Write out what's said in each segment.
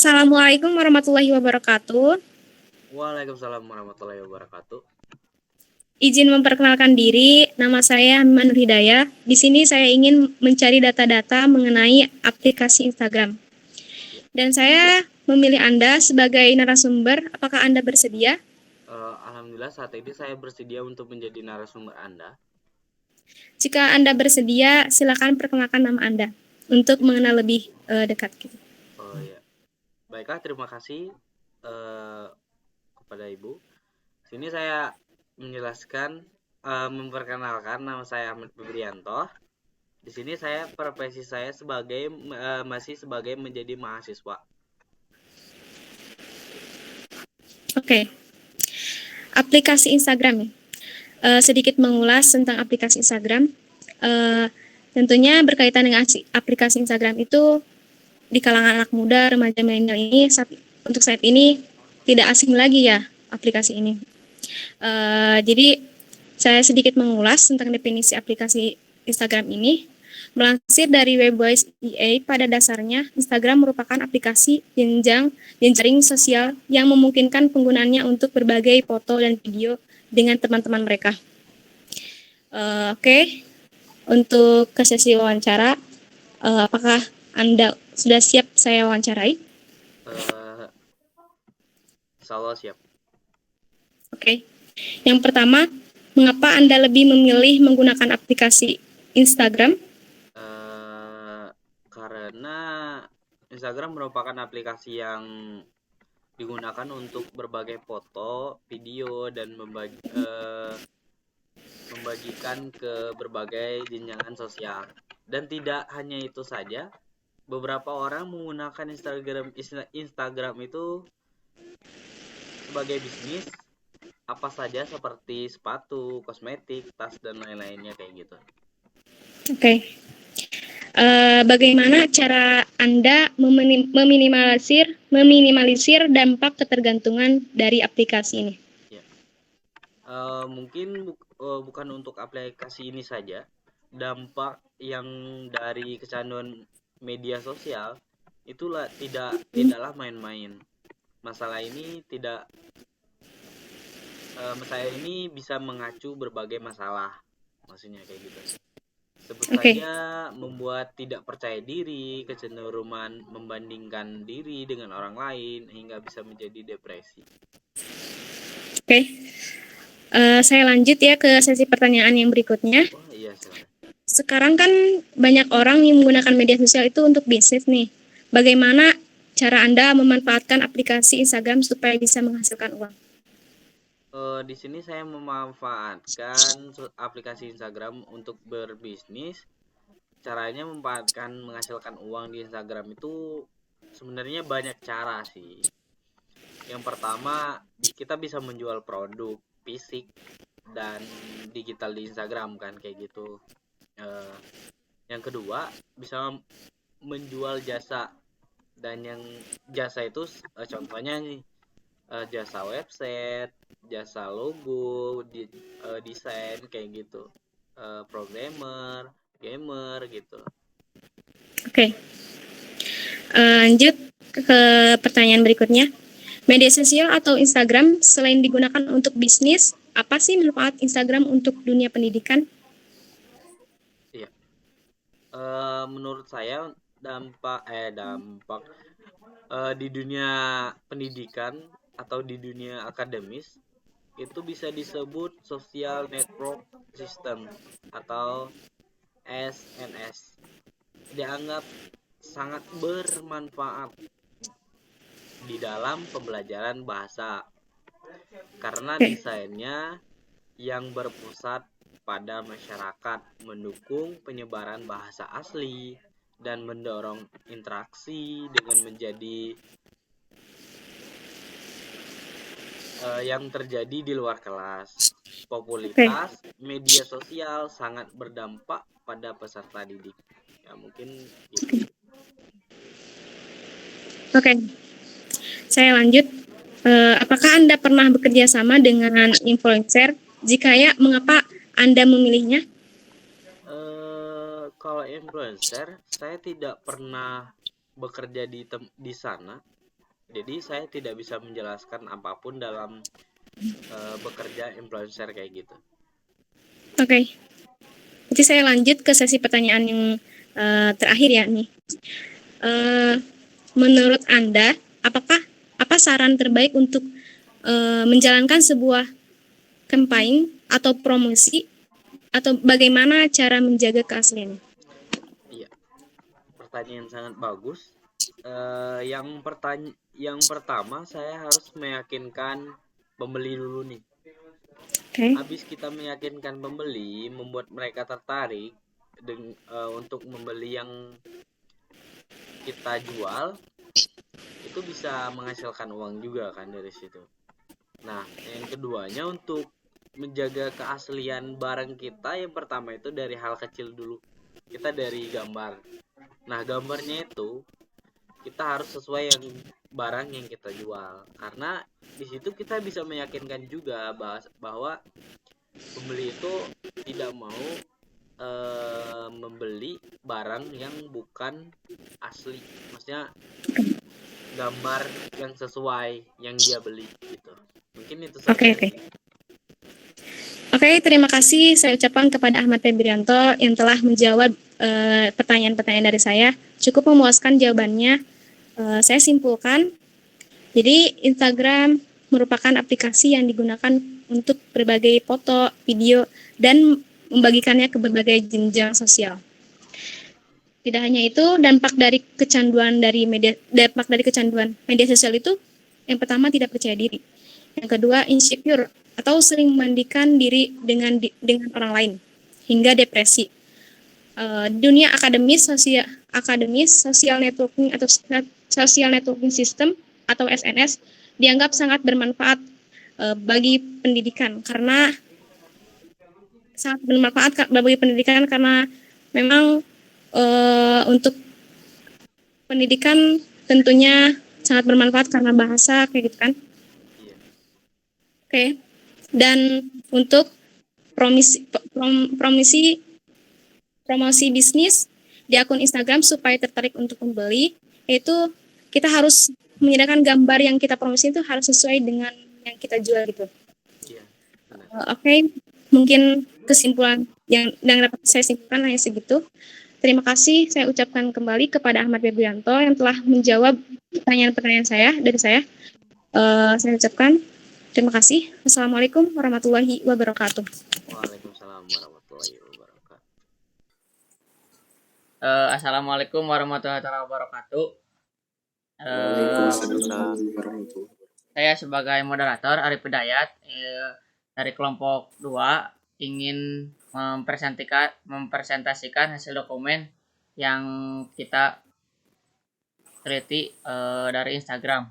Assalamualaikum warahmatullahi wabarakatuh. Waalaikumsalam warahmatullahi wabarakatuh. Izin memperkenalkan diri, nama saya Hamimah Nur Hidayah. Di sini saya ingin mencari data-data mengenai aplikasi Instagram. Dan saya memilih Anda sebagai narasumber. Apakah Anda bersedia? Alhamdulillah saat ini saya bersedia untuk menjadi narasumber Anda. Jika Anda bersedia, silakan perkenalkan nama Anda untuk mengenal lebih dekat. Oh ya, baiklah, terima kasih kepada Ibu. Sini saya menjelaskan, memperkenalkan, nama saya Ahmad Febrianto. Di sini saya profesi saya masih sebagai menjadi mahasiswa. Oke. Aplikasi Instagram. Sedikit mengulas tentang aplikasi Instagram. Tentunya berkaitan dengan aplikasi Instagram itu di kalangan anak muda, remaja milenial ini untuk saat ini tidak asing lagi ya aplikasi ini. Jadi saya sedikit mengulas tentang definisi aplikasi Instagram ini. Melansir dari Webwise EA, pada dasarnya Instagram merupakan aplikasi jejaring sosial yang memungkinkan penggunaannya untuk berbagai foto dan video dengan teman-teman mereka. Oke. Untuk ke sesi wawancara, apakah Anda sudah siap saya wawancarai? Insya Allah siap. Oke. Yang pertama, mengapa Anda lebih memilih menggunakan aplikasi Instagram? Karena Instagram merupakan aplikasi yang digunakan untuk berbagai foto, video, dan membagikan ke berbagai jenjang sosial. Dan tidak hanya itu saja, beberapa orang menggunakan Instagram itu sebagai bisnis apa saja seperti sepatu, kosmetik, tas, dan lain-lainnya kayak gitu. Oke. Bagaimana cara Anda meminimalisir dampak ketergantungan dari aplikasi ini? Ya. Mungkin bukan untuk aplikasi ini saja. Dampak yang dari kecanduan media sosial itulah tidaklah main-main. Masalah ini bisa mengacu berbagai masalah, maksudnya kayak gitu. Sebut saja membuat tidak percaya diri, kecenderungan membandingkan diri dengan orang lain, hingga bisa menjadi depresi. Oke. Saya lanjut ya ke sesi pertanyaan yang berikutnya. Oh iya, silakan. Sekarang kan banyak orang yang menggunakan media sosial itu untuk bisnis nih. Bagaimana cara Anda memanfaatkan aplikasi Instagram supaya bisa menghasilkan uang? Di sini saya memanfaatkan aplikasi Instagram untuk berbisnis. Caranya menghasilkan uang di Instagram itu sebenarnya banyak cara sih. Yang pertama, kita bisa menjual produk fisik dan digital di Instagram kan kayak gitu. Yang kedua, bisa menjual jasa. Dan yang jasa itu contohnya nih, jasa website, jasa logo, desain kayak gitu, programmer, gamer gitu. Oke. Lanjut ke pertanyaan berikutnya. Media sosial atau Instagram selain digunakan untuk bisnis, apa sih manfaat Instagram untuk dunia pendidikan? Iya. Menurut saya dampak di dunia pendidikan atau di dunia akademis itu bisa disebut social network system atau SNS. Dianggap sangat bermanfaat di dalam pembelajaran bahasa karena desainnya yang berpusat pada masyarakat, mendukung penyebaran bahasa asli dan mendorong interaksi dengan menjadi yang terjadi di luar kelas. Popularitas media sosial sangat berdampak pada peserta didik. Ya mungkin gitu. Oke. Saya lanjut. Apakah Anda pernah bekerja sama dengan influencer? Jika ya, mengapa Anda memilihnya? Kalau influencer, saya tidak pernah bekerja di sana. Jadi saya tidak bisa menjelaskan apapun dalam bekerja influencer kayak gitu. Oke. Jadi saya lanjut ke sesi pertanyaan yang terakhir ya nih. Eh, Menurut Anda, apa saran terbaik untuk menjalankan sebuah campaign atau promosi, atau bagaimana cara menjaga keasliannya? Iya, pertanyaan sangat bagus. Yang pertama saya harus meyakinkan pembeli dulu nih. Oke. Habis kita meyakinkan pembeli, membuat mereka tertarik untuk membeli yang kita jual, itu bisa menghasilkan uang juga kan dari situ. Nah, yang keduanya untuk menjaga keaslian barang kita, yang pertama itu dari hal kecil dulu. Kita dari gambar. Nah, gambarnya itu kita harus sesuai yang barang yang kita jual. Karena di situ kita bisa meyakinkan juga bahwa pembeli itu tidak mau membeli barang yang bukan asli. Maksudnya gambar yang sesuai yang dia beli gitu. Mungkin itu saja. Oke. Oke, terima kasih saya ucapkan kepada Ahmad Febrianto yang telah menjawab pertanyaan-pertanyaan dari saya. Cukup memuaskan jawabannya. Saya simpulkan, jadi Instagram merupakan aplikasi yang digunakan untuk berbagai foto, video, dan membagikannya ke berbagai jenjang sosial. Tidak hanya itu, dampak dari kecanduan media sosial itu, yang pertama tidak percaya diri, yang kedua insecure atau sering membandingkan diri dengan orang lain hingga depresi. Dunia social networking atau social networking system atau SNS dianggap sangat bermanfaat bagi pendidikan karena memang untuk pendidikan tentunya sangat bermanfaat karena bahasa kayak gitu kan. Oke. Dan untuk promosi bisnis di akun Instagram supaya tertarik untuk membeli, yaitu kita harus menyediakan gambar yang kita promosi itu harus sesuai dengan yang kita jual gitu. Iya, benar. Oke, mungkin kesimpulan yang dapat saya simpulkan hanya segitu. Terima kasih saya ucapkan kembali kepada Ahmad Febrianto yang telah menjawab pertanyaan-pertanyaan saya dari saya. Saya ucapkan terima kasih. Assalamualaikum warahmatullahi wabarakatuh. Waalaikumsalam warahmatullahi wabarakatuh. Assalamualaikum warahmatullahi wabarakatuh. Waalaikumsalam warahmatullahi wabarakatuh. Saya sebagai moderator Arif Hidayat dari kelompok 2 ingin mempresentasikan hasil dokumen yang kita teliti dari Instagram.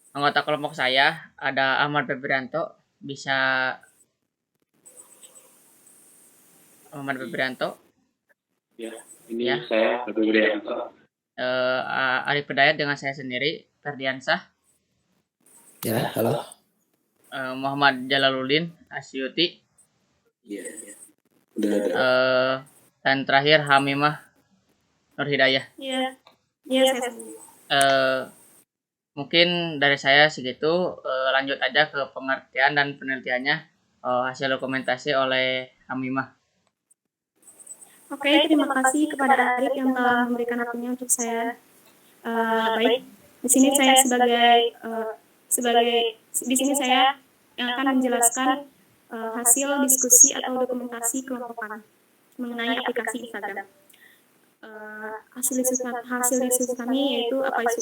Anggota kelompok saya ada Ahmad Febrianto. Ahmad Febrianto. Ya, ini Ya. saya Febrianto. Arif Hidayat dengan saya sendiri, Ferdiansah. Ya, halo. Muhammad Jalaluddin Asyuti. Iya. Udah ada. Dan terakhir Hamimah Nur Hidayah. Iya, Mungkin dari saya segitu. Lanjut aja ke pengertian dan penelitiannya hasil dokumentasi oleh Hamimah. Oke, terima kasih kepada Arif yang telah memberikan waktunya untuk saya. Baik, di sini saya di sini saya yang akan menjelaskan hasil diskusi atau dokumentasi kelompokan mengenai aplikasi Instagram. Hasil diskusi kami yaitu apa itu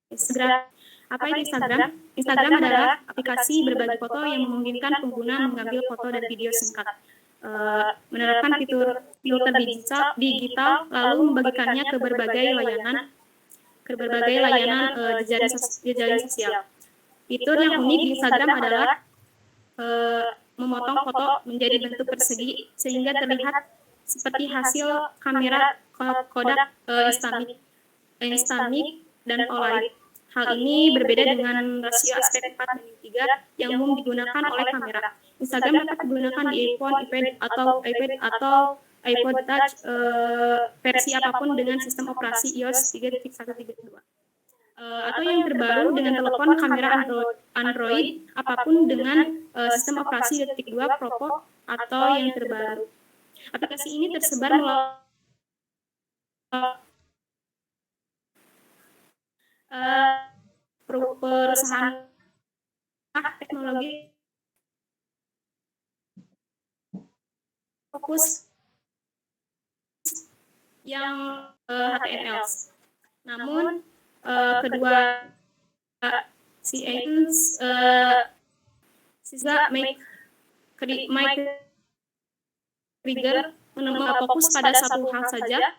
Instagram? Apa itu Instagram? Instagram adalah aplikasi berbagi foto yang memungkinkan pengguna mengambil foto dan video singkat, menerapkan filter digital, lalu membagikannya ke berbagai layanan jejaring sosial. Fitur yang unik di Instagram adalah memotong foto menjadi bentuk persegi sehingga terlihat seperti hasil kamera Kodak Instamic dan Polaroid. Hal ini berbeda dengan rasio aspek 4:3 yang umum digunakan oleh kamera. Instagram dapat digunakan di iPhone, iPad atau iPod Touch versi apapun dengan sistem operasi iOS 3.1.2. Atau yang terbaru dengan telepon kamera Android apapun dengan sistem operasi 2.2 Pro atau yang terbaru. Aplikasi ini tersebar melalui perusahaan teknologi fokus yang HTML. Namun kedua si iTunes sisa Mike Krieger fokus pada satu hal saja.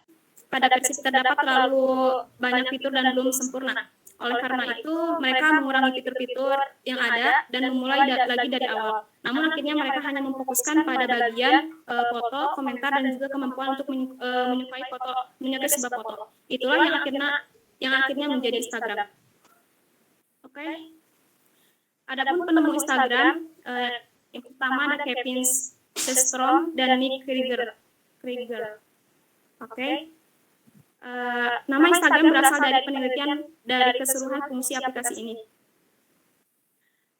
Pada versi terdapat terlalu banyak fitur dan belum sempurna. Oleh karena itu, mereka mengurangi fitur-fitur yang ada dan memulai lagi dari awal. Namun akhirnya mereka hanya memfokuskan pada bagian foto, komentar, dan juga kemampuan untuk menyukai sebuah foto. Itulah yang akhirnya menjadi Instagram. Oke. Adapun penemu Instagram, yang pertama ada Kevin Systrom dan Nick Krieger. Oke. Nama Instagram berasal dari penelitian dari keseluruhan fungsi aplikasi ini.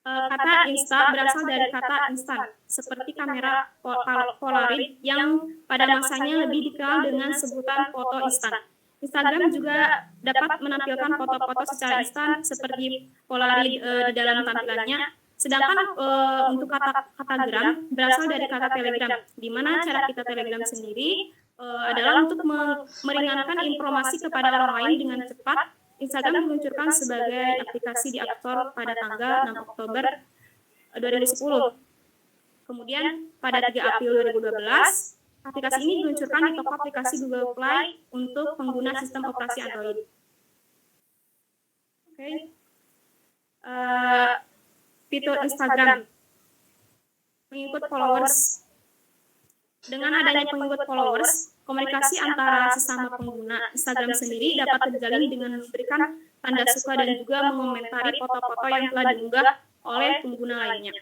Kata Insta berasal dari kata instan, seperti kamera Polaroid yang pada masanya lebih dikenal dengan sebutan foto instan. Instagram juga dapat menampilkan foto-foto secara instan seperti Polaroid di dalam tampilannya. Sedangkan untuk kata gram berasal dari kata telegram, di mana cara kita telegram sendiri adalah untuk meringankan informasi kepada orang lain dengan cepat. Instagram diluncurkan sebagai aplikasi di App Store pada tanggal 6 Oktober 2010. Kemudian pada 3 April 2012, aplikasi ini diluncurkan di toko aplikasi Google Play untuk pengguna sistem operasi Android. Oke. Fitur Instagram, pengikut followers. Dengan adanya pengikut followers, komunikasi antara sesama pengguna Instagram sendiri dapat terjalin dengan memberikan tanda suka dan juga mengomentari foto-foto yang telah diunggah oleh pengguna lainnya.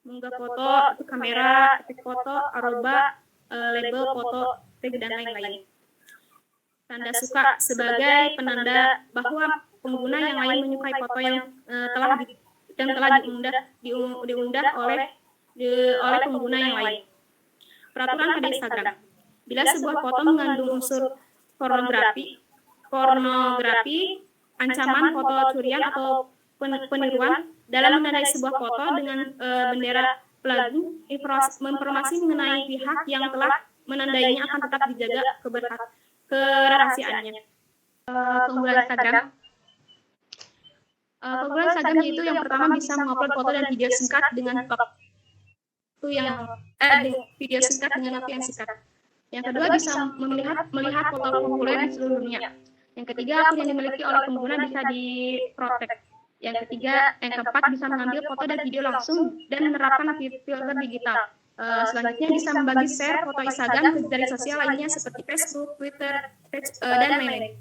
Mengunggah foto, itu kamera, efek foto, arroba, label foto, tag, dan lain-lain. Tanda suka sebagai penanda bahwa pengguna yang lain menyukai foto yang telah diunggah oleh pengguna yang lain. Peraturan pada Instagram. Bila sebuah foto mengandung unsur pornografi, ancaman foto curian atau peniruan, dalam menandai sebuah foto dengan bendera pelagu, informasi mengenai pihak yang telah menandainya akan tetap dijaga kerahasiaannya. Keunggulan Instagram. Keunggulan Instagram yaitu yang pertama bisa mengupload foto dan video singkat dengan video singkat dengan waktu yang singkat. Yang kedua bisa melihat foto populer di seluruh dunia. Yang ketiga, akun yang dimiliki oleh pengguna bisa diprotek. Yang keempat bisa mengambil foto dan video langsung dan menerapkan filter digital. Selanjutnya bisa membagi share foto Instagram ke jaring sosial lainnya seperti Facebook, Twitter, dan lain-lain.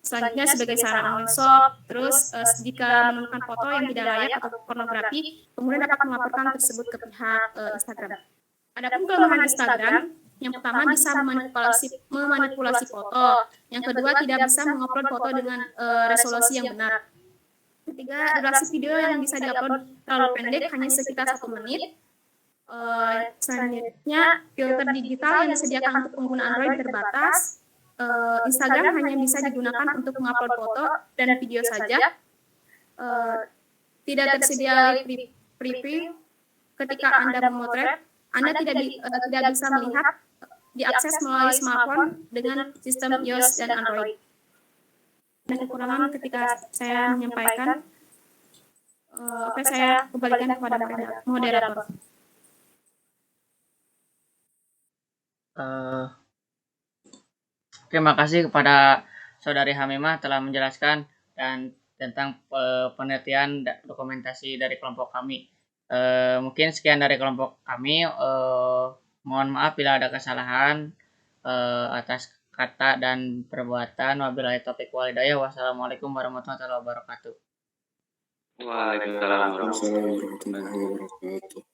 Selanjutnya sebagai sarana online shop. Terus jika menemukan foto yang tidak layak atau pornografi, pengguna dapat melaporkan tersebut ke pihak Instagram. Adapun kelemahan Instagram, yang pertama bisa memanipulasi foto. Yang kedua tidak bisa mengupload foto dengan resolusi yang benar. Ketiga, durasi video yang bisa diupload terlalu pendek, hanya sekitar 1 menit. Selanjutnya, filter digital yang disediakan untuk pengguna Android terbatas. Instagram hanya bisa digunakan untuk mengupload foto dan video saja. Tidak tersedia preview ketika Anda memotret. Anda tidak bisa melihat, diakses melalui smartphone dengan sistem iOS dan Android. Dan kekurangan ketika saya menyampaikan, saya kembalikan kepada moderator. Terima kasih kepada Saudari Hamimah telah menjelaskan dan tentang penelitian dokumentasi dari kelompok kami. Mungkin sekian dari kelompok kami. Mohon maaf bila ada kesalahan atas kata dan perbuatan. Wabillahi taufiq wal hidayah. Wassalamualaikum warahmatullahi wabarakatuh. Waalaikumsalam warahmatullahi Assalamualaikum warahmatullahi wabarakatuh.